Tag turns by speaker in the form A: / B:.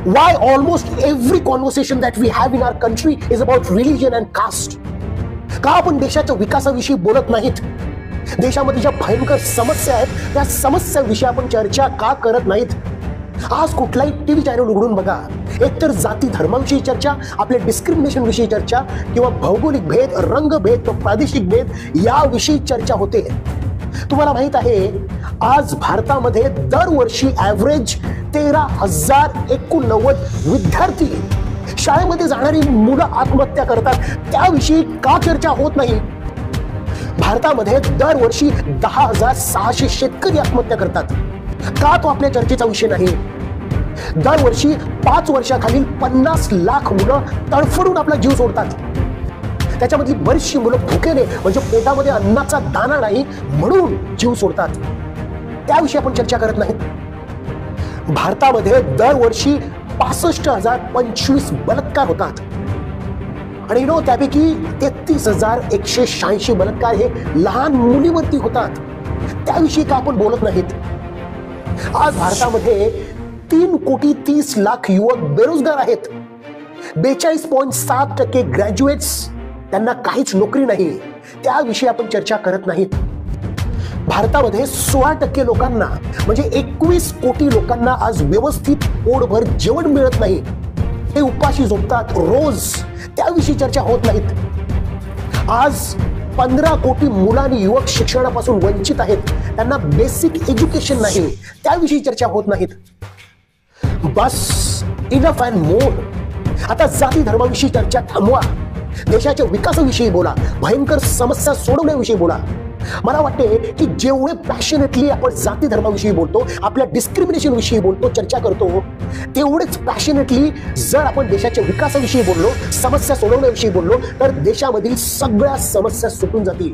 A: Why almost every conversation that we have in our country is about religion and caste? का आपण देशाच्या विकासाविषयी बोलत नाहीत? देशामध्ये ज्या भयंकर समस्या आहेत त्या समस्याविषयी आपण चर्चा का करत नाहीत? आज कुठलाही टीव्ही चॅनल उघडून बघा, एकतर जाती धर्माविषयी चर्चा, आपल्या डिस्क्रिमिनेशन विषयी चर्चा, किंवा भौगोलिक भेद, रंगभेद, प्रादेशिक भेद याविषयी चर्चा होते. तुम्हाला माहित आहे, आज भारतामध्ये दरवर्षी ॲव्हरेज 13,089 विद्यार्थी शाळेमध्ये जाणारी मुलं आत्महत्या करतात. त्याविषयी का चर्चा होत नाही? भारतामध्ये दरवर्षी 10,600 शेतकरी आत्महत्या करतात. का तो आपल्या चर्चेचा विषय नाही? दरवर्षी 5 वर्षाखालील 50 लाख मुलं तडफडून आपला जीव सोडतात. त्याच्यामधली बरीचशी मुलं भुकेने, म्हणजे पोटामध्ये अन्नाचा दाना नाही म्हणून जीव सोडतात. त्याविषयी आपण चर्चा करत नाही. भारतामध्ये दरवर्षी 65,025 बलात्कार होतात आणि त्यापैकी 33,186 बलात्कार हे लहान मुलीवरती होतात. त्याविषयी का आपण बोलत नाहीत? आज भारतामध्ये 3,30,00,000 युवक बेरोजगार आहेत. 42.7% ग्रॅज्युएट्स, त्यांना काहीच नोकरी नाही. त्याविषयी आपण चर्चा करत नाहीत. भारतामध्ये 16% लोकांना, म्हणजे 21 कोटी लोकांना आज व्यवस्थित पोटभर जेवण मिळत नाही. ते उपाशी झोपतात रोज. त्याविषयी चर्चा होत नाहीत. आज 15 कोटी मुलांनी युवक शिक्षणापासून वंचित आहेत. त्यांना बेसिक एज्युकेशन नाही. त्याविषयी चर्चा होत नाहीत. बस, इनफ अँड मोर. आता जाती धर्माविषयी चर्चा थांबवा. देशाच्या विकासाविषयी बोला, भयंकर समस्या सोडवण्याविषयी बोला. मला वाटते की जेवढे पॅशनेटली आपण जाती धर्माविषयी बोलतो, आपल्या डिस्क्रिमिनेशन विषयी बोलतो, चर्चा करतो, तेवढेच पॅशनेटली जर आपण देशाच्या विकासाविषयी बोललो, समस्या सोडवण्याविषयी बोललो, तर देशामधील सगळ्या समस्या सुटून जातील.